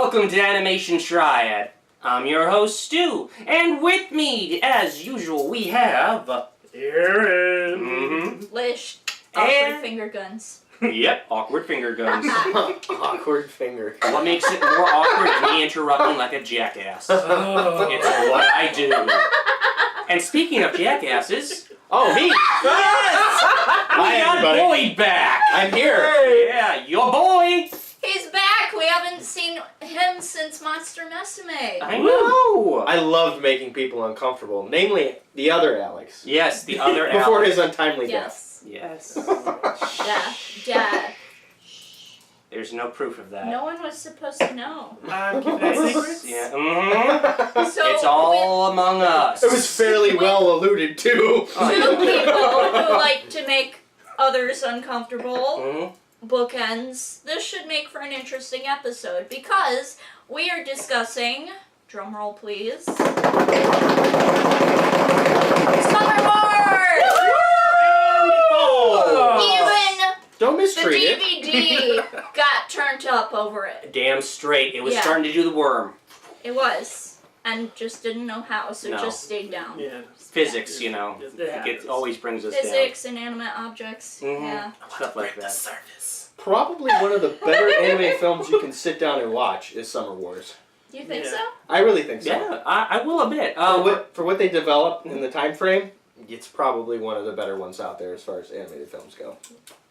Welcome to Animation Triad. I'm your host, Stu, and with me, as usual, we have... Aaron! Lish. Awkward finger guns. Yep, awkward finger guns. Awkward finger guns. What makes it more awkward is me interrupting like a jackass. Oh. It's what I do. And speaking of jackasses... Oh, me! Yes! Hi, We got everybody. Boyd back! I'm here! Yeah, your boy! He's back! We haven't seen him since Monster Mesame. I know! I loved making people uncomfortable, namely the other Alex. Yes, the other Before Alex. his untimely death. Yes. Yes. Yeah. There's no proof of that. No one was supposed to know. Keeping that secrets? Yeah. Mm-hmm. So It's all among us. It was fairly well alluded to. two people who like to make others uncomfortable. Mhm. Bookends. This should make for an interesting episode because we are discussing, drumroll please, Summer Wars! Even Don't the mistreat it. DVD got turned up over it. Damn straight. It was Yeah. starting to do the worm. It was. And just didn't know how, so No. it just stayed down. Yeah. Physics, you know. It happens. It always brings us Physics, inanimate objects. Mhm. Yeah. down. Stuff like that. Surface. Probably one of the better anime films you can sit down and watch is Summer Wars. You think Yeah. so? I really think so. Yeah, I will admit. For what they developed in the time frame, it's probably one of the better ones out there as far as animated films go.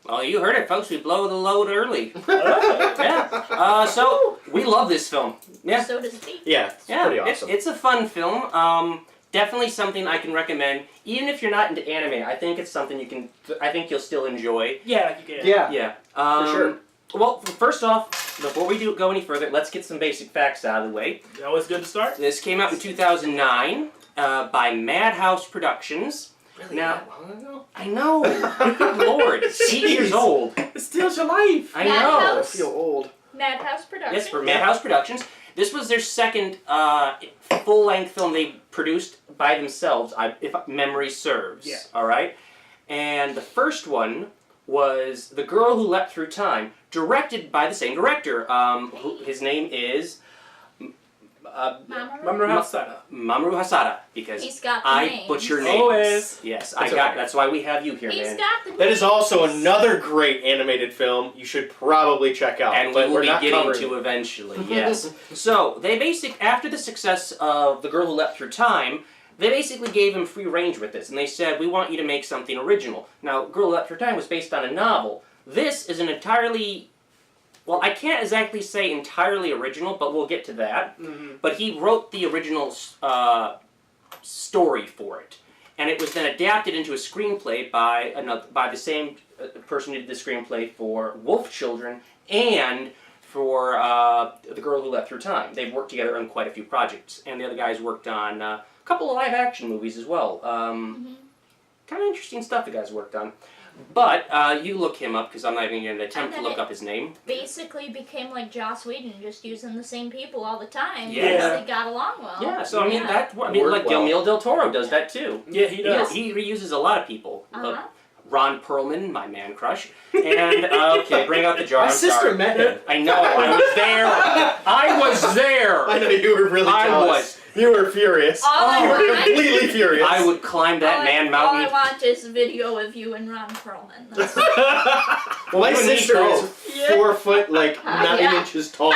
Well, you heard it, folks. We blow the load early. Oh. Yeah. So, we love this film. Yeah. So to speak. Yeah, it's Yeah, pretty awesome. it's a fun film. Definitely something I can recommend. Even if you're not into anime, I think it's something I think you'll still enjoy. Yeah, you can. Yeah. Yeah. For sure. Well, first off, before we go any further, let's get some basic facts out of the way. Always good to start. This came out in 2009 by Madhouse Productions. Really Now- that long ago? I know. Good Lord. 8 years old. It steals your life. I Madhouse? know. I feel old. Madhouse Productions. Yes, for Madhouse Productions. This was their second full-length film they produced by themselves, if memory serves. Yeah. All right? And the first one was The Girl Who Leapt Through Time, directed by the same director. His name is Mamoru? Mamoru Hosoda, because He's got the I names. butcher names. Always. Yes, That's okay. That's why we have you here, He's man. got the That is names. also another great animated film you should probably check out. And we but will we're be not getting covering to it. eventually, yes. So, after the success of The Girl Who Leapt Through Time, they basically gave him free range with this, and they said, we want you to make something original. Now, Girl Who Leapt Through Time was based on a novel. This is an entirely, well, I can't exactly say entirely original, but we'll get to that. Mm-hmm. But he wrote the original story for it. And it was then adapted into a screenplay by the same person who did the screenplay for Wolf Children and for The Girl Who Leapt Through Time. They've worked together on quite a few projects. And the other guys worked on a couple of live-action movies as well. Kind of interesting stuff the guys worked on. But you look him up, because I'm not even going to attempt to And then look up his name. Basically became like Joss Whedon, just using the same people all the time. Yeah. Because they got along well. Yeah, so I mean, Yeah. Worked like well. Guillermo del Toro does that too. Yeah, he does. He reuses a lot of people. Uh-huh. Ron Perlman, my man crush. And, okay, bring out the jar. My I'm sister sorry. met him. I know, I was there. I was there. I know you were really I jealous. was. You were furious. All I You were want- completely furious. I would climb that man All I mountain. want is a video of you and Ron Perlman. That's Well, my You and me sister is both. 4 foot, like 9 Yeah. inches tall.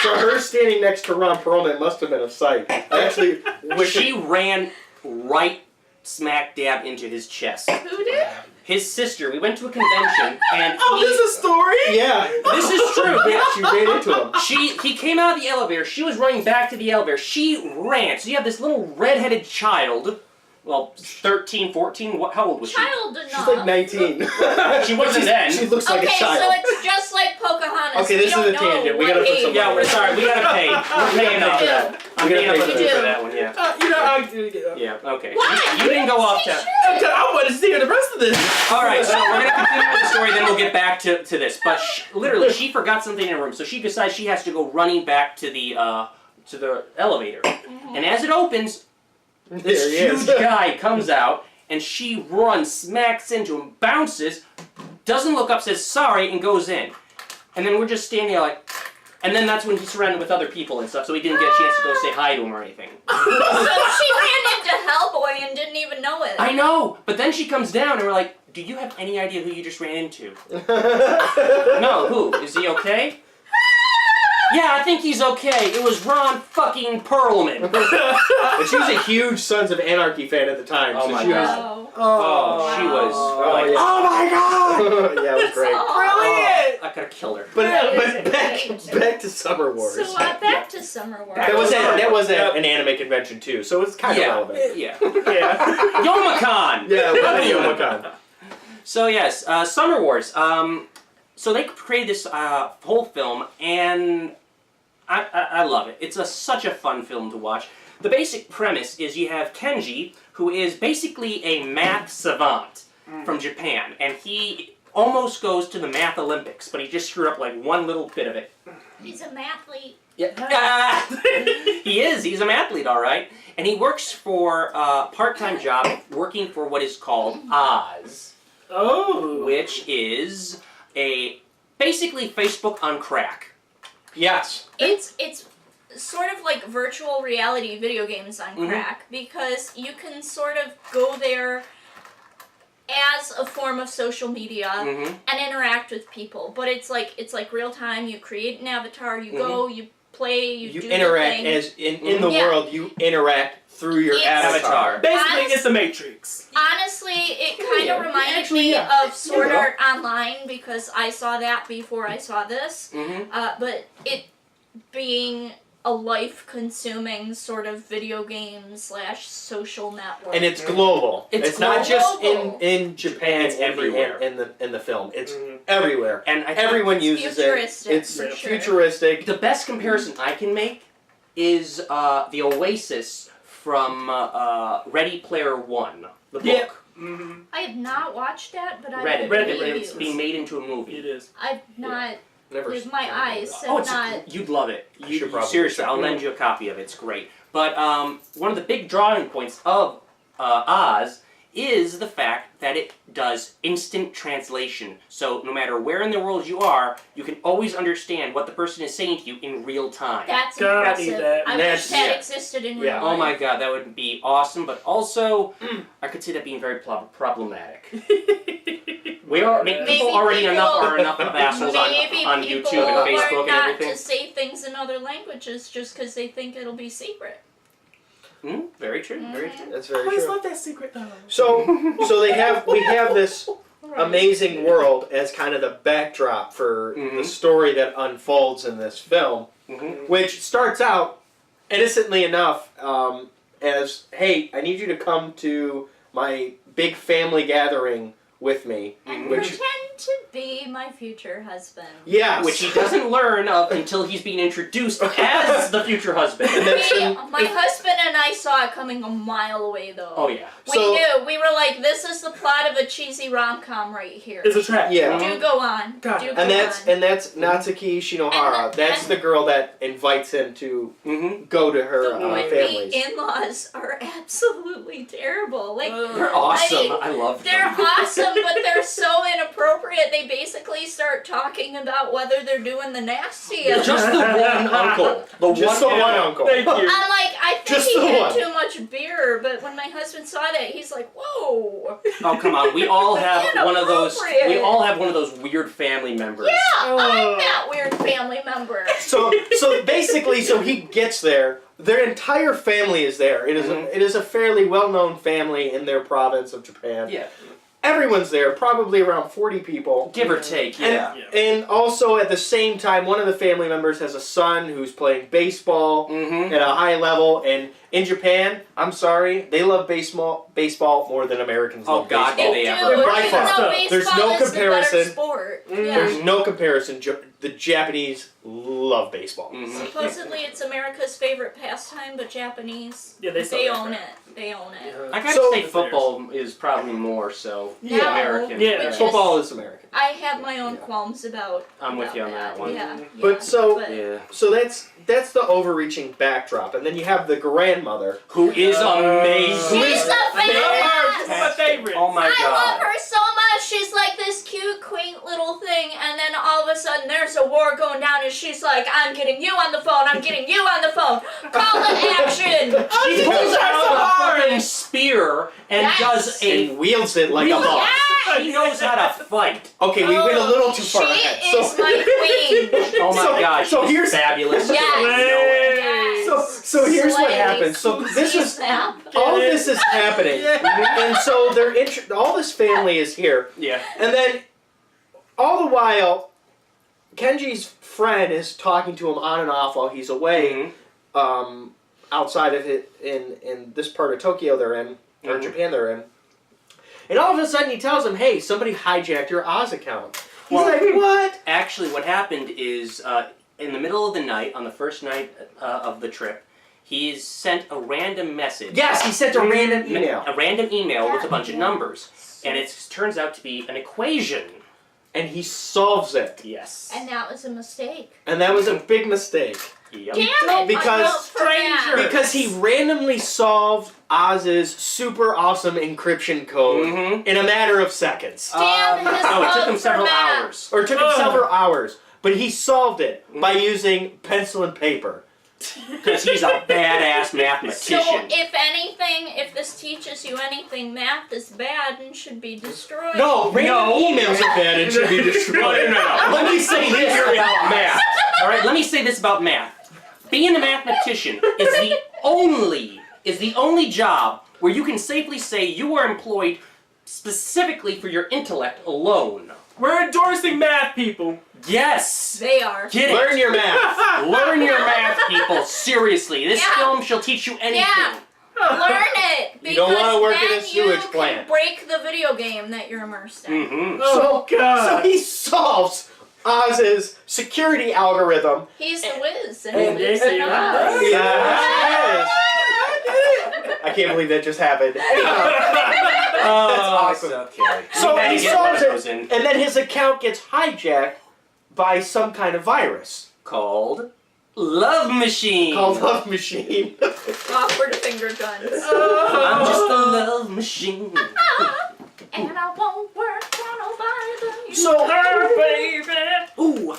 So her standing next to Ron Perlman must have been a sight. I actually wish She ran right smack dab into his chest. Who did? His sister, we went to a convention, and Oh, this is a story? Yeah. this is true. Yeah, she ran into him. He came out of the elevator. She was running back to the elevator. She ran. So you have this little redheaded child. Well, 13, 14. How old was she? Child enough. She's like 19. She wasn't then. She looks like Okay, a child. so it's just like Pocahontas. Okay, this we is a don't know tangent. We what gotta put age. some- Yeah, we're sorry. We gotta pay. We're paying up for that. I'm We paying up gotta for pay for that. that one. Yeah. You know, Yeah. Okay. Why? You didn't go off that. I want to see the rest of this. All right. So we're gonna continue with the story. Then we'll get back to this. But literally, she forgot something in her room, so she decides she has to go running back to the elevator. And as it opens, this There he huge is. guy comes out, and she runs, smacks into him, bounces, doesn't look up, says sorry, and goes in. And then we're just standing there like, And then that's when he's surrounded with other people and stuff, so he didn't get a chance to go say hi to him or anything. So she ran into Hellboy and didn't even know it. I know, but then she comes down and we're like, do you have any idea who you just ran into? No, who? Is he okay? Yeah, I think he's okay. It was Ron fucking Perlman. And she was a huge Sons of Anarchy fan at the time. Oh so my she was, Wow. Oh, she was like, yeah. oh my god! yeah, it was great. Brilliant! I could have killed her. But That but is back to Summer Wars. So back to Summer Wars. that was an anime convention too, so it's kind of relevant. Yeah. Yeah. Youmacon! Yeah, what Youmacon. So yes, Summer Wars. So they created this whole film, and I love it. It's such a fun film to watch. The basic premise is you have Kenji, who is basically a math savant from Japan, and he almost goes to the Math Olympics, but he just screwed up like one little bit of it. He's a mathlete. Yeah. He is. He's a mathlete, all right. And he works for a part-time job working for what is called Oz, Oh. which is basically Facebook on crack. Yes. It's sort of like virtual reality video games on crack because you can sort of go there as a form of social media and interact with people, but it's like real time. You create an avatar, you go, you play, you do interact your thing. as in the world. You interact through your It's- avatar. Basically, it's the Matrix. Honestly, it kind of reminded Actually, me yeah. of Sword Art Online because I saw that before I saw this. But it being a life-consuming sort of video game / social network. And it's global. It's not just global. in Japan. It's everywhere. in the film. It's everywhere. And I think Everyone uses it. futuristic, It's for sure. futuristic. the best comparison I can make is the Oasis from Ready Player One, the book. Yeah. I have not watched that, but I've Read read it. the It's being made into a movie. It is. I've not. Never. My eyes Oh, have not. you'd love it. should probably Seriously, check I'll it lend you a copy of it. It's great. But one of the big drawing points of Oz is the fact that it does instant translation. So no matter where in the world you are, you can always understand what the person is saying to you in real time. That's God, I impressive. need that. I That's- wish that yeah. existed in Yeah. real Oh life. my god, that would be awesome, but also, I could see that being very problematic. Maybe People already people- are enough of assholes Maybe on people YouTube and Facebook learn and not everything. to say things in other languages just because they think it'll be secret. Very true, very true. That's I very always true. love that secret though. So we have this amazing world as kind of the backdrop for the story that unfolds in this film, which starts out innocently enough as, hey, I need you to come to my big family gathering with me. And Which, pretend to be my future husband. yes. Which he doesn't learn of until he's being introduced as the future husband. My husband and I saw it coming a mile away, though. Oh yeah. We knew. We were like, this is the plot of a cheesy rom-com right here. It's a trap. Yeah. Do go on. Got Do it. go And that's on. Natsuki Shinohara. And That's the girl that invites him to go to her the families. in-laws are absolutely terrible. Like, They're awesome. I mean, I love them. they're awesome, but they're so inappropriate. They basically start talking about whether they're doing the nasty. Just the one uncle. Just the one uncle. Thank you. I'm like, I think Just he the had one. too much beer, but when my husband saw that, he's like, whoa. Oh come on. We all have one of those. Inappropriate. We all have one of those weird family members. Yeah, I'm that weird family member. So basically, so he gets there. Their entire family is there. It is a fairly well-known family in their province of Japan. Yeah. Everyone's there, probably around 40 people. Give or take. And, Yeah. and also at the same time, one of the family members has a son who's playing baseball at a high level. And in Japan, I'm sorry, they love baseball more than Americans Oh, love God, baseball. do they Do, ever. By even far. though baseball There's no is the comparison. better sport. Yeah. There's no comparison. The Japanese love baseball. Supposedly it's America's favorite pastime, but Japanese, Yeah, they they own it. They own it. I gotta So- say football is probably more so Yeah. American. Yeah. Which Football is American. I have my own qualms about. I'm with about you on that one. Yeah. But so- but- Yeah. So that's the overreaching backdrop, and then you have the grandmother. Who is amazing. She's the best. Yes. One of my favorites. Oh my I god. love her so much. She's like this cute, quaint little thing, and then all of a sudden there's a war going down, and she's like, "I'm getting you on the phone. I'm getting you on the phone. Call it action." She pulls so out a hard. fucking spear and Yes. does a. And wields it like a boss. Yes. She knows how to fight. Okay, we went a little too She far ahead. is my queen. Oh my So- god, so she's here's- fabulous. Yes. So here's what Slay. happens. So this is Snap. all of this is happening, and so all this family is here, Yeah. and then all the while, Kenji's friend is talking to him on and off while he's away, outside of it in this part of Tokyo they're in, or Mhm. Japan they're in, and all of a sudden he tells him, "Hey, somebody hijacked your Oz account." He's Well- like, "What?" Actually, what happened is, in the middle of the night, on the first night of the trip, he sent a random message. Yes, he sent a random email, A random email with a bunch of Yeah. numbers. And it turns out to be an equation. and he solves it, Yes. And that was a mistake. and that was a big mistake. Yep. Damn it! Because- I vote for that. Stranger. Because he randomly solved Oz's super awesome encryption code Mhm. in a matter of seconds. Damn his No, it took vote him for several Matt. hours. Or it took him Ugh. several hours. But he solved it by Mhm. using pencil and paper. Because he's a badass So, mathematician. if anything, if this teaches you anything, math is bad and should be destroyed. No, random emails are bad and should be destroyed. No. Let me say this about math. All right, let me say this about math. Being a mathematician is the only job where you can safely say you are employed specifically for your intellect alone. We're endorsing math, people. Yes. They are. Get it. Learn your math. Learn your math, people. Seriously, this Yeah. film shall teach you anything. Yeah. Learn it. You Because don't wanna work in a then sewage you plant. can break the video game that you're immersed in. Mm-hmm. Oh, So God. he solves Oz's security algorithm. He's the whiz, and And he lives yes, in he us. is. Yes. I can't believe that just happened. Oh, That's awesome. Okay. So You had he to get solves one of those it, in. and then his account gets hijacked by some kind of virus Called Love Machine. called Love Machine. Awkward finger guns. I'm just a love machine. And I won't work for nobody. So, baby. Ooh.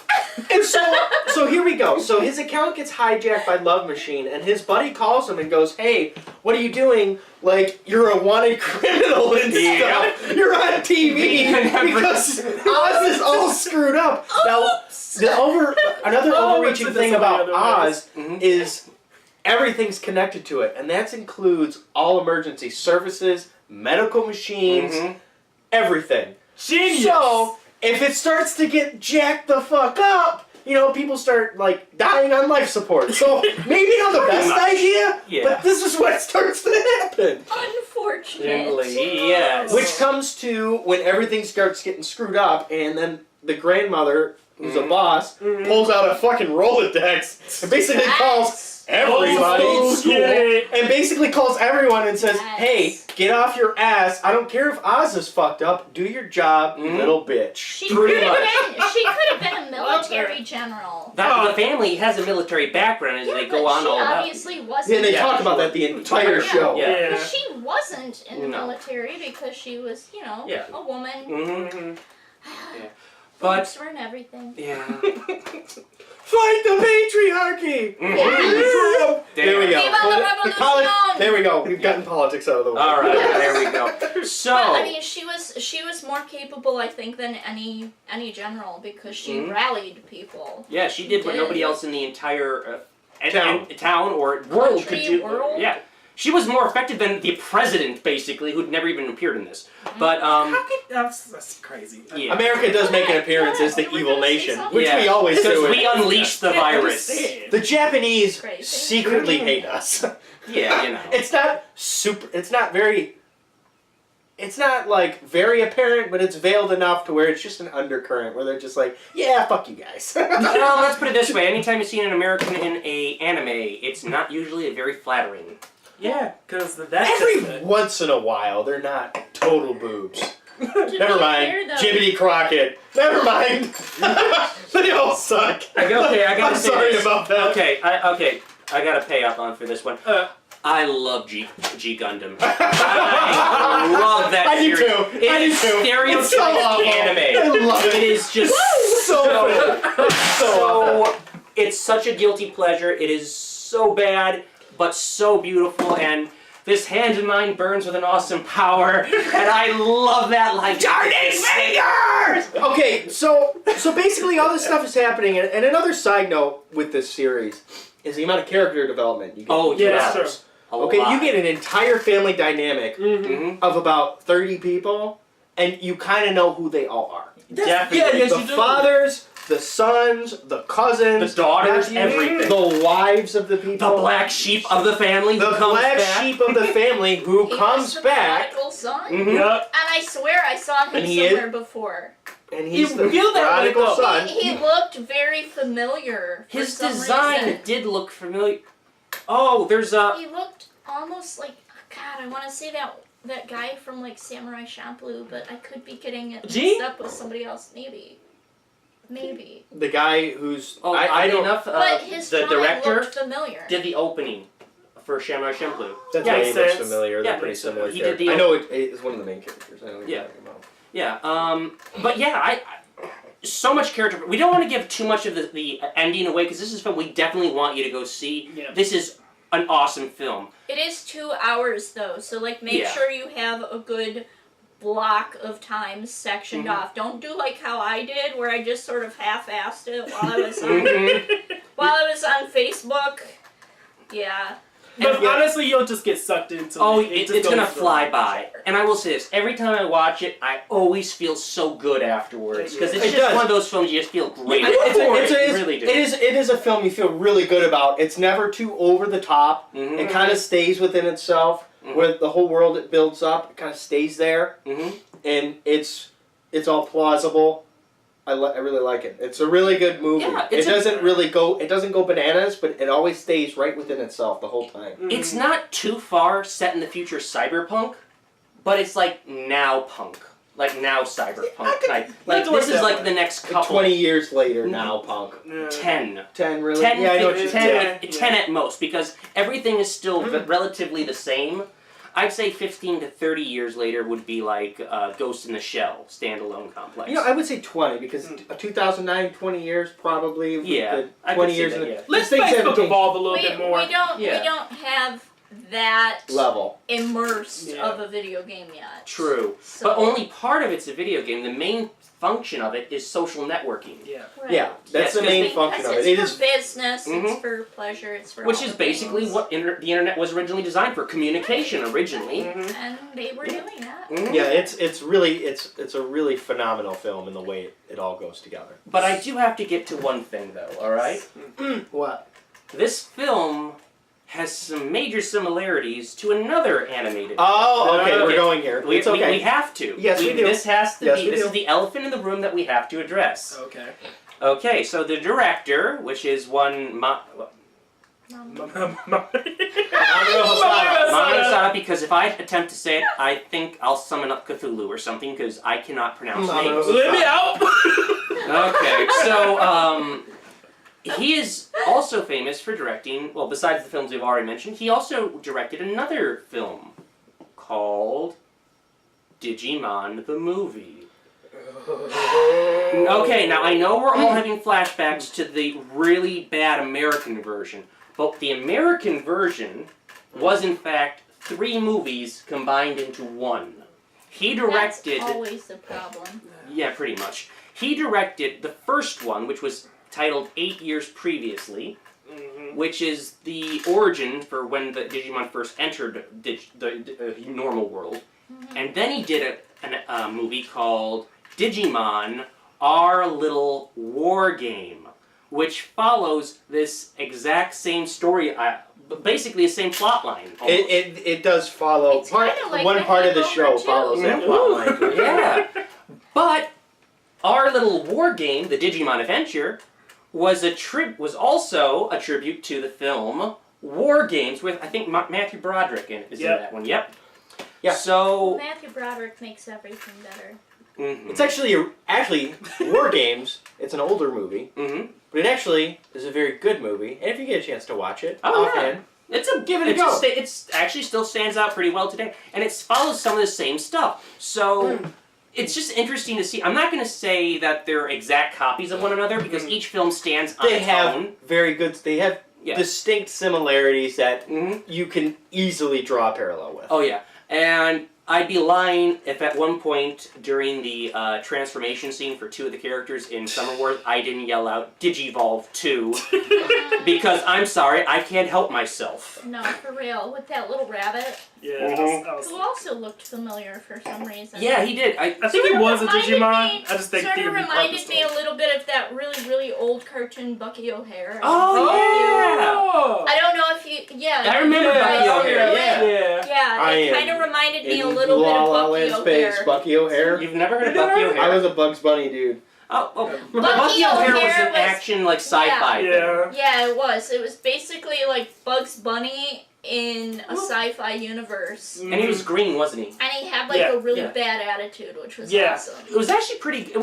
and so here we go. So his account gets hijacked by Love Machine, and his buddy calls him and goes, "Hey, what are you doing? Like, you're a wanted criminal and Yeah. stuff. You're on TV because Oz is all screwed up." Now, another Oh, overreaching it's thing so many about other Oz Mhm. is everything's connected to it, and that includes all emergency services, medical machines, Mhm. everything. Genius. So, if it starts to get jacked the fuck up, people start, like, dying on life support. So, maybe not the best much. idea, Yeah. but this is what starts to happen. Unfortunate. Yes. Which comes to when everything starts getting screwed up, and then the grandmother, who's a boss, pulls out a fucking Rolodex and basically calls everybody Oh, in school yeah. and basically calls everyone and says, Yes. "Hey, get off your ass. I don't care if Oz is fucked up. Do your job, you Mhm. little bitch." She Pretty could have much. been a military general. The family has a military background as Yeah, they but go on she all about. obviously wasn't. And they Yeah. talk about that the entire Yeah. show. Yeah. But she wasn't in the No. military because she was, Yeah. a woman. Mm-hmm. But Boobs were in everything. yeah. Fight the patriarchy! Mhm. There we go. Viva la revolution! There we go. We've gotten politics out of the way. All right, there we go. So. But I mean, she was more capable, I think, than any general because she Mhm. rallied people. Yeah, she did what Did. nobody else in the entire Town. town or world could Country, do. world? Yeah, she was more effective than the president, basically, who'd never even appeared in this. But How could that's crazy. yeah, America does make an appearance as the Yeah, we evil were gonna say nation, something. which we Yeah. always because do. we unleashed the virus. The Japanese Crazy. secretly hate us. Yeah, you know. It's not super. It's not very. It's not like very apparent, but it's veiled enough to where it's just an undercurrent where they're just like, "Yeah, fuck you guys." Well, let's put it this way: anytime you see an American in a anime, it's not usually a very flattering. Yeah, because that's Every just once in a while, they're not total boobs. To Never be mind. fair, though, Jiminy Crockett. Never mind. They all suck. Okay, I gotta I'm say sorry this. about that. Okay, I gotta pay up on for this one. I love G Gundam. I love that I do series. too. It I do is too. stereotypical It's so awful. anime. I love it. It is just So good. so. It's such a guilty pleasure. It is so bad, but so beautiful, and this hand of mine burns with an awesome power, and I love that like turning fingers. Okay, so basically all this stuff is happening, and another side note with this series is the amount of character development you get. Oh Yeah, yes, that's Okay, you get an entire family dynamic Mm-hmm. of about 30 people, and you kind of know who they all are. Definitely. Yeah, yes, The you do. fathers, the sons, the cousins, The daughters, nephews, everything. the wives of the people, The black sheep of the family the who comes black back. sheep of the family who He was comes the back, prodigal son. Mhm. Yep. And I swear I saw him And he is- somewhere before. and he's He the revealed that way, prodigal though. son. He looked very familiar. For His some design reason. did look familiar. Oh, there's a. He looked almost like, God, I want to say that guy from like Samurai Champloo, but I could be getting it G? mixed up with somebody else. Maybe. The guy who's Oh, I oddly don't. enough, But his the drawing director looked familiar. did the opening for Samurai Champloo. That's Yeah, why he makes looks sense. familiar. They're Yeah, pretty makes sense. similar. He did characters. the- I know it's one of the main characters. I know what Yeah. you're talking about. Yeah, but yeah, I so much character. We don't want to give too much of the ending away because this is a film we definitely want you to go see. Yeah. This is an awesome film. It is 2 hours though, so like make Yeah. sure you have a good block of time sectioned Mhm. off. Don't do like how I did, where I just sort of half-assed it while I was on, Mhm. while I was on Facebook. Yeah. But Yeah. honestly, you'll just get sucked into Oh, it. it's just gonna goes through. fly by. And I will say this: every time I watch it, I always feel so good afterwards because it's It just does. one of those films you just feel great. It really do. is a film you feel really good about. It's never too over the top. Mhm. It kind of stays within itself. Mhm. Where the whole world it builds up, it kind of stays there, Mhm. and it's all plausible. I really like it. It's a really good movie. Yeah, it it's doesn't go bananas, but it always stays right within itself the whole time. It's not too far set in the future cyberpunk, but it's like now punk. Like now cyberpunk type. Like do it this is that like way. the next Like couple 20 years later now, punk. Yeah. 10. 10 really? 10, yeah, I know what 10, you're 10, saying. 10 at most, because everything is still relatively the same. I'd say 15 to 30 years later would be like Ghost in the Shell standalone complex. You know, I would say 20 because 2009, 20 years probably. with Yeah, the I could 20 see years that, in yeah. Let's things Facebook haven't changed. evolve a little We bit more. don't Yeah. have that level. immersed Yeah. of a video game yet. True. So, But only part of it's a video game. The main function of it is social networking. Yeah. right. Yeah, that's Yes, the 'cause main Because function of it's it. It for is. business, Mhm. it's for pleasure, it's for Which all is the basically things. what the internet was originally designed for, communication originally. Mhm. And they were doing that. Mhm. Yeah, it's really it's a really phenomenal film in the way it all goes together. But I do have to get to one thing though, alright? What? This film has some major similarities to another animated. Oh, okay, Okay. we're going here. we, It's okay. we have to. Yes, we do. This has to Yes, be. we This do. is the elephant in the room that we have to address. Okay. Okay, so the director, which is one Um, Hosoda, because if I attempt to say it, I think I'll summon up Cthulhu or something because I cannot pronounce Mamoru. names. Let me out. Okay, so he is also famous for directing, well, besides the films we've already mentioned, he also directed another film called Digimon the Movie. Okay, now I know we're all having flashbacks to the really bad American version, but the American version was in fact 3 movies combined into one. He directed... That's always the problem. Yeah, pretty much. He directed the first one, which was titled 8 Years Previously, which is the origin for when the Digimon first entered the normal world. And then he did a movie called Digimon Our Little War Game, which follows this exact same story, basically the same plot line. almost. It does follow. It's kinda like one the part of the Hangover show follows that too. plot line. for sure. Yeah. But Our Little War Game, the Digimon Adventure, was also a tribute to the film War Games with, I think, Matthew Broderick is in that one. Yep. Yeah. So Matthew Broderick makes everything better. It's actually War Games. It's an older movie, Mm-hmm. but it actually is a very good movie. And if you get a chance to watch it, Oh, offhand, Give it a go. It's actually still stands out pretty well today, and it follows some of the same stuff. So it's just interesting to see. I'm not going to say that they're exact copies of one another because each film stands on its own. Very good. They have distinct similarities that you can easily draw a parallel with. Oh yeah, and I'd be lying if at one point during the transformation scene for two of the characters in Summer Wars, I didn't yell out Digivolve 2 because I'm sorry, I can't help myself. No, for real. With that little rabbit. Yeah, Who also looked familiar for some reason. Yeah, he did. I think he was a Digimon. I just think sort of reminded me a little bit of that really, really old cartoon Bucky O'Hare. Oh, yeah! I don't know if you... Yeah. I remember Bucky O'Hare, Yeah, it kind of reminded me a little bit of Bucky O'Hare. Bucky O'Hare? You've never heard of Bucky O'Hare? I was a Bugs Bunny dude. Bucky O'Hare was an action, like, sci-fi thing. Yeah, it was. It was basically like Bugs Bunny in a sci-fi universe. And he was green, wasn't he? And he had like a really bad attitude, which was awesome. It was actually pretty. It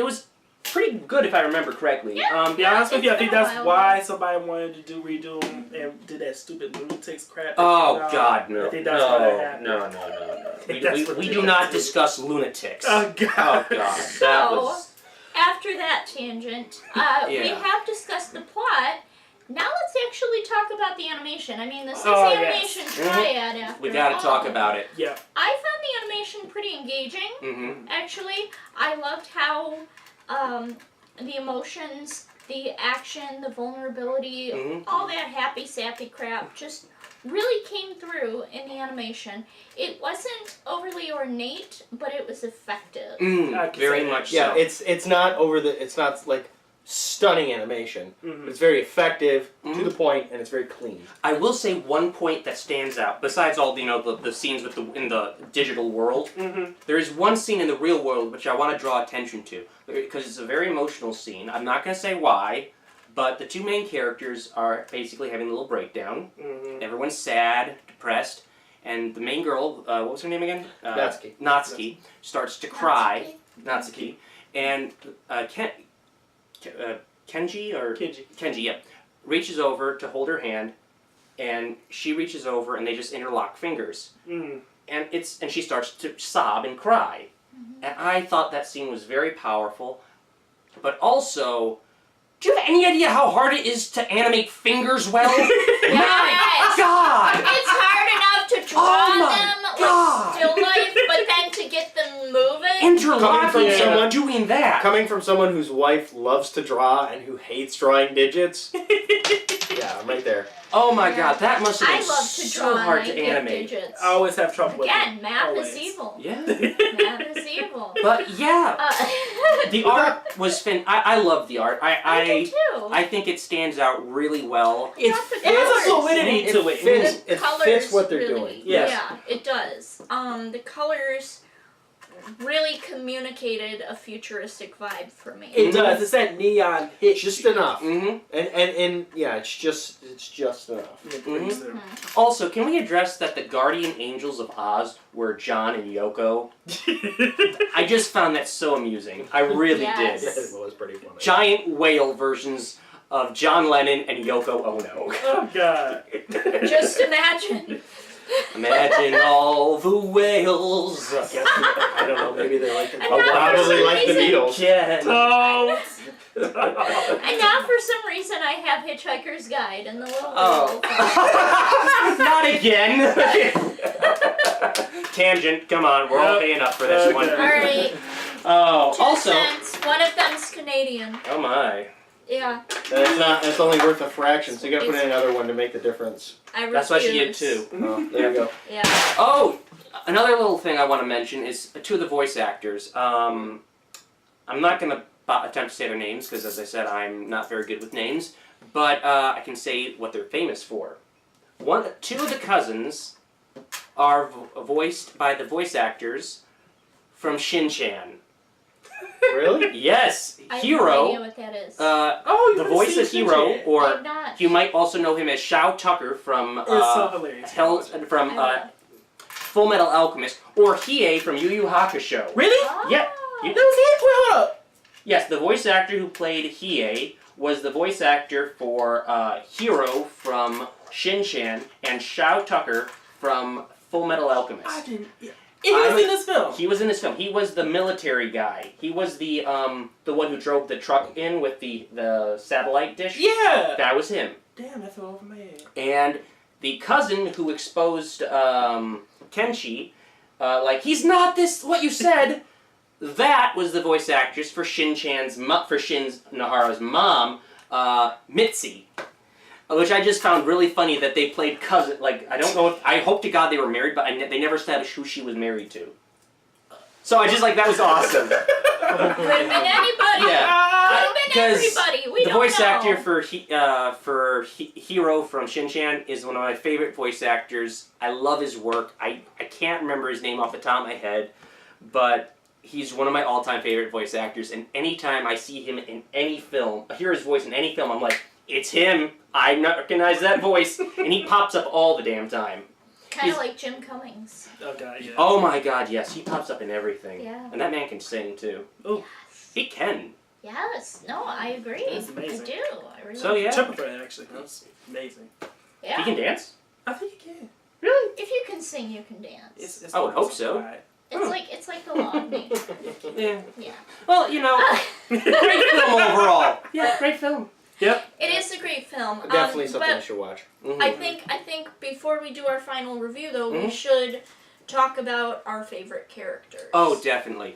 was pretty good if I remember correctly. Yeah. To be honest with you, I think that's why somebody wanted to redo them and did that stupid Lunatics crap. Oh God, no! I think that's why that happened. No. We do not discuss lunatics. Oh God. Oh God. That was. After that tangent, we have discussed the plot. Now let's actually talk about the animation. I mean, this is animation Triad after We gotta talk about it. Yeah. I found the animation pretty engaging, actually. I loved how the emotions, the action, the vulnerability, all that happy, sappy crap just really came through in the animation. It wasn't overly ornate, but it was effective. Very much so. Yeah, it's not it's not like stunning animation. It's very effective, to the point, and it's very clean. I will say one point that stands out, besides all the scenes with in the digital world. There is one scene in the real world which I want to draw attention to because it's a very emotional scene. I'm not going to say why, but the two main characters are basically having a little breakdown. Everyone's sad, depressed, and the main girl, what was her name again? Natsuki starts to cry. Natsuki, and Kenji, reaches over to hold her hand, and she reaches over, and they just interlock fingers, and she starts to sob and cry, and I thought that scene was very powerful, but also, do you have any idea how hard it is to animate fingers well? My God! It's hard enough to draw them like still life, but then to get them moving. Interlocking and doing that. Coming from someone whose wife loves to draw and who hates drawing digits. Yeah, I'm right there. Oh my God, that must have been I love to draw so hard to animate. Digits. I always have trouble with it. Again, math is evil. Yeah. Math is evil. But yeah, the art was I love the art. I do too. I think it stands out really well. There's a fluidity to it. It fits what they're doing. Yes. Yeah, it does. The colors really communicated a futuristic vibe for me. It does. It's that neon hit. Just enough. And yeah, it's just enough. Also, can we address that the guardian angels of Oz were John and Yoko? I just found that so amusing. I really did. It was pretty funny. Giant whale versions of John Lennon and Yoko Ono. Oh God. Just imagine. Imagine all the whales. I don't know, maybe they like probably like the Beatles. Oh. And now for some reason I have Hitchhiker's Guide and the little world. Not again. Tangent, come on, we're all paying up for this one. Alright. Oh, 2 also. cents. One of them's Canadian. Oh my. Yeah. It's only worth a fraction, so you gotta put in another one to make the difference. I refuse. That's why she did 2. Oh, there you go. Yeah. Oh, another little thing I want to mention is 2 of the voice actors. I'm not going to attempt to say their names because, as I said, I'm not very good with names. But I can say what they're famous for. 2 of the cousins are voiced by the voice actors from Shin-Chan. Really? Yes, I Hiro. have no idea what that is. The voice of Hiro, or I'm not. you might also know him as Shao Tucker from It's so hilarious. Full Metal Alchemist, or Hiei from Yu Yu Hakusho. Really? Oh. Yeah. That was it. Hold up. Yes, the voice actor who played Hiei was the voice actor for Hiro from Shin-Chan and Shao Tucker from Full Metal Alchemist. I didn't. Yeah. He was in this film. He was in this film. He was the military guy. He was the one who drove the truck in with the satellite dish. Yeah. That was him. Damn, that fell over my head. And the cousin who exposed Kenshi, he's not this what you said. That was the voice actress for Shin Nahara's mom, Mitzi. Which I just found really funny that they played cousin. Like, I don't know if... I hope to God they were married, but they never established who she was married to. So I just, that was awesome. Could have been anybody. Yeah. Could have been everybody. We the don't voice know. actor for Hiro from Shin-Chan is one of my favorite voice actors. I love his work. I can't remember his name off the top of my head, but he's one of my all-time favorite voice actors. And anytime I see him in any film, I hear his voice in any film, I'm like, it's him. I recognize that voice, and he pops up all the damn time. Kind of like Jim Cummings. Oh god, yeah. Oh my god, yes, he pops up in everything. Yeah. And that man can sing too. Oh, Yes. He can. Yes. No, I agree. That's amazing. I do. I really So yeah, triple threat actually. That's amazing. Yeah. he can dance. I think he can. Really? If you can sing, you can dance. I would hope so. Right. It's like the law of nature. Yeah. Yeah. Well, great film overall. Yeah, great film. Yep. It is a great film. Definitely something you but should watch. Mm-hmm. I think before we do our final review, though, we Mhm. should talk about our favorite characters. Oh, definitely.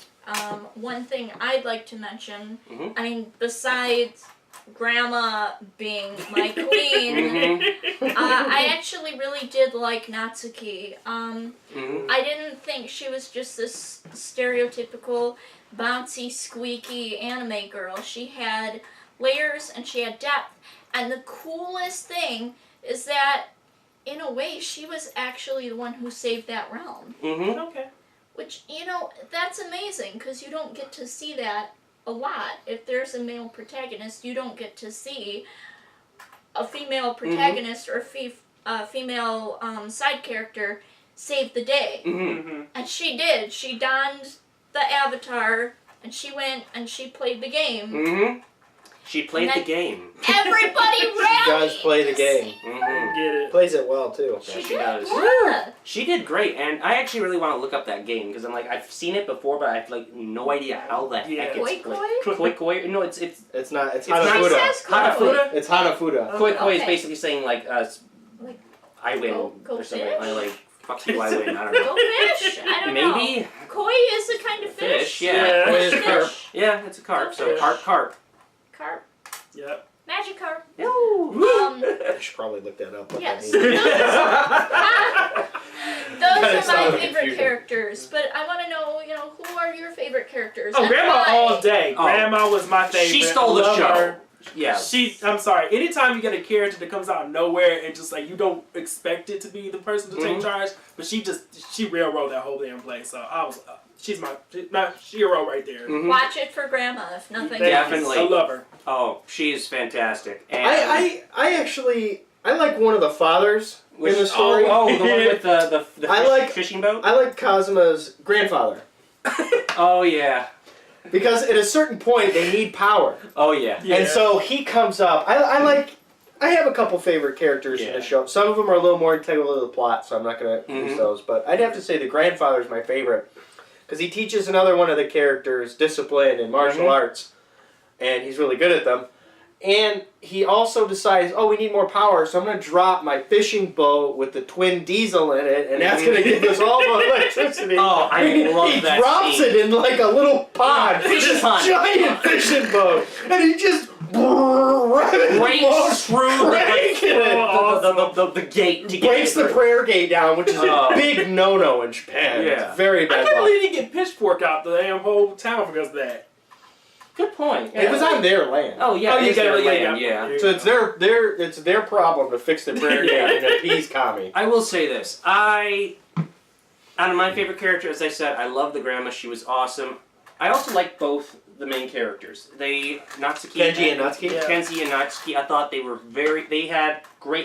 One thing I'd like to mention, Mhm. I mean, besides Grandma being my queen, Mm-hmm. I actually really did like Natsuki. Mm-hmm. I didn't think she was just this stereotypical bouncy, squeaky anime girl. She had layers and she had depth. And the coolest thing is that, in a way, she was actually the one who saved that realm. Mm-hmm. Okay. Which, that's amazing, because you don't get to see that a lot. If there's a male protagonist, you don't get to see a female protagonist or a female side character save the day. Mm-hmm. Mm-hmm. And she did. She donned the avatar, and she went and she played the game. Mm-hmm. She played the game. Everybody rallied! does play the to game. see Mm-hmm. Get it. Plays it well too. Yeah, She she did, does. yeah. She did great, and I actually really want to look up that game because I'm like, I've seen it before, but I have no idea how the Yeah. heck Koi it's played. Koi? Koi Koi? No, it's It's not. It's not- It Hanafuda. says Koi. Hanafuda. It's Hanafuda. Koi Koi is Okay. basically saying I win Go or something. fish? Fuck you, I win. I don't know. Go fish? I don't know. Maybe. Koi is a kind of fish. Fish, yeah. Koi is Fish. carp. Yeah, it's a carp. So Fish. carp. Carp. Yep. Magic carp. Woo. I should probably look that up. Yes. I need. Those Kinda are sound my like favorite confusion. characters, but I want to know, who are your favorite characters? Oh, and Grandma why? all day. Oh. Grandma was my favorite. She stole the Love show. her. Yeah. I'm sorry. Anytime you get a character that comes out of nowhere and just you don't expect it to be the person to take Mhm. charge, but she railroaded that whole damn place. So I was, she's my hero right there. Mhm. Watch it for Grandma, if nothing Thank you. else. Definitely. I love her. Oh, she is fantastic. And I actually like one of the fathers which, in the story. Oh, the one with the I like- fishing boat? I like Kazuma's grandfather Oh, yeah. because at a certain point they need power, Oh, yeah. Yeah. and so he comes up. I have a couple favorite characters in Yeah. the show. Some of them are a little more integral to the plot, so I'm not going to use Mhm. those. But I'd have to say the grandfather is my favorite because he teaches another one of the characters discipline and martial Mhm. arts, and he's really good at them. And he also decides, we need more power, so I'm going to drop my fishing boat with the twin diesel in it, and that's going to give us all the electricity. Oh, I love he that drops scene. it in like a little pond, Fishing this pond. giant fishing boat, and he just Breaks through the gate to get breaks the through. prayer gate down, which is Oh. a big no-no in Japan. Yeah. It's very I bad can't luck. believe he didn't get pitchfork out the damn whole town because of that. Good point. It was on their land. Oh, yeah. Oh, it you is got their it. land, Yeah. yeah. So it's their problem to fix the prayer gate and appease Kami. I will say this. Out of my favorite character, as I said, I love the grandma. She was awesome. I also like both the main characters. Natsuki Kenji and Natsuki? Yeah. Kenji and Natsuki, I thought they were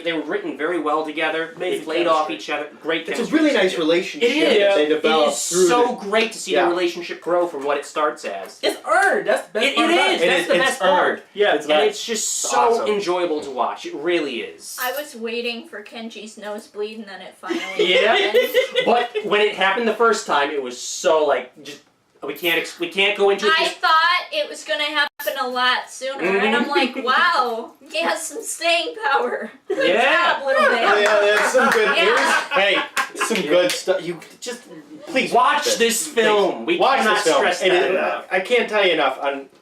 they were written very well together. They Amazing played off chemistry. each other. Great It's chemistry. a really nice relationship It is. that they It develop is through so great to see Yeah. the relationship grow from what it starts as. It's earned. That's the best It part about is. it. That's the It's best part. earned. Yeah, It's And nice. it's just It's so awesome. enjoyable to watch. It really is. I was waiting for Kenji's nosebleed, and then it finally Yeah. happened. But when it happened the first time, it was so just we can't go into it. I Just, thought it was gonna happen a lot sooner, and I'm like, wow, he has some staying power. Good Yeah. job, little Oh, man. yeah, that's some good. Yeah. Hey, some good stuff. You just please watch this film. We Watch cannot this film. stress It that is- enough. I can't tell you enough.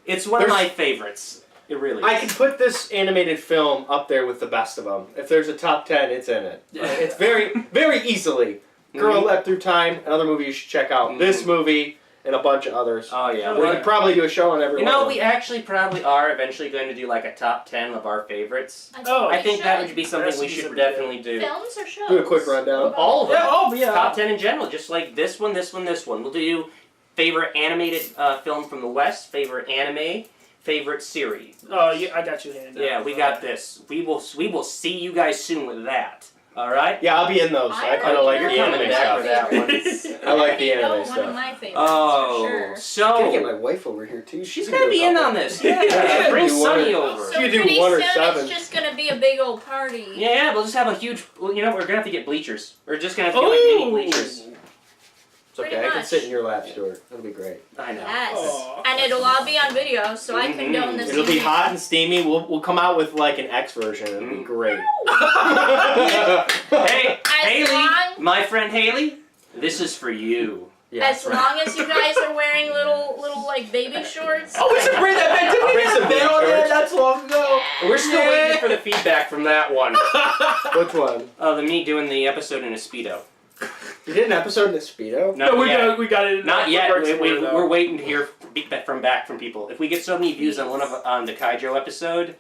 It's one of There's- my favorites. It really is. I can put this animated film up there with the best of them. If there's a top 10, it's in it. It's very, very easily. Girl Mhm. Left Through Time, another movie you should check out. Mhm. This movie and a bunch of others. Oh yeah. We could probably do a show on every You one know, of we them. actually probably are eventually going to do like a top 10 of our favorites. Oh, I think that should. would be something That we should should be good. definitely do. Films or shows? Do a quick rundown. All of them. Yeah, oh, yeah. Top 10 in general, just like this one, this one, this one. We'll do favorite animated film from the West, favorite anime, favorite series. Oh, yeah, I got you hand. Yeah, we got this. We will see you guys soon with that. All right. Yeah, I'll be in those. I kind of like You're the coming anime back stuff. for that one. I like the already know anime one of stuff. my favorites, Oh, for sure. Can I get so my wife over here too? she's can gonna do a be in couple. on this. Yeah. Yeah, bring Do one Sunny or- over. So You do pretty 1 or soon 7. it's just gonna be a big old party. Yeah, we'll just have a huge. Well, you know, we're gonna have to get bleachers. We're just gonna have to get like mini bleachers. It's okay. Pretty I can much. sit in your lap, Stuart. It'll be great. I know. Yes. Aw. And it'll all be on video, so I Mhm. condone this. It'll be evening. hot and steamy. We'll come out with like an X version. It'll be great. Hey, As Haley, long- my friend Haley, this is for you. As long as you guys are wearing little like baby shorts. Oh, we should bring that back. Did I'll we bring bring some that back on big there? shorts. That's long ago. We're still waiting for the feedback from that one. Which one? The me doing the episode in a Speedo. You did an episode in a Speedo? Not No, yet. we got it. In Not the yet. works We, for it, though. we're waiting to hear feedback from people. If we get so many views on the Kaijo episode,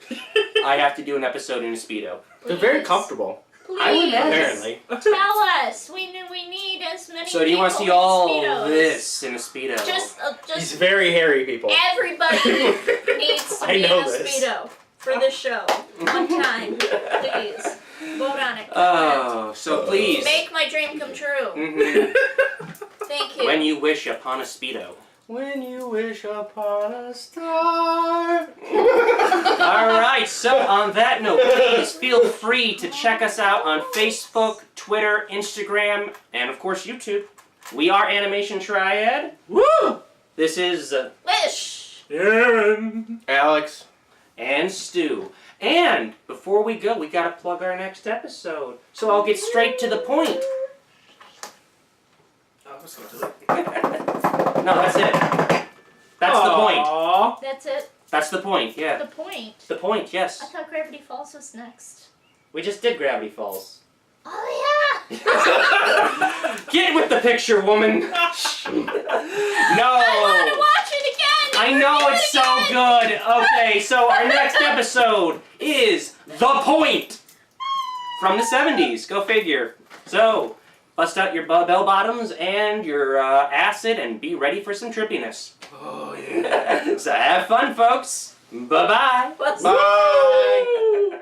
I have to do an episode in a Speedo. They're very Please. comfortable. Please. I would imagine. Apparently. Tell us. We need as many. So do you want to see people in all Speedos. this in a Speedo? Just He's very hairy, people. everybody needs to I be in know a this. Speedo for this show. One time, please. Vote on it. Oh, so please. Make my dream come true. Mhm. Thank you. When you wish upon a Speedo. When you wish upon a star. Alright, so on that note, please feel free to check us out on Facebook, Twitter, Instagram, and of course YouTube. We are Animation Triad. Woo! This is Wish. Alex. and Stu. And before we go, we gotta plug our next episode. So I'll get straight to the point. Oh, let's go to it. No, that's it. That's the point. Aw. That's it. That's the point, yeah. The point. The point, I yes. thought Gravity Falls was next. We just did Gravity Falls. Oh yeah. Get with the picture, woman. No. I want to watch it again. I know it's so good. Okay, so our next episode is The Point from the 70s. Go figure. So, bust out your bell bottoms and your acid and be ready for some trippiness. Oh yeah. So have fun, folks. Bye-bye. What's Bye.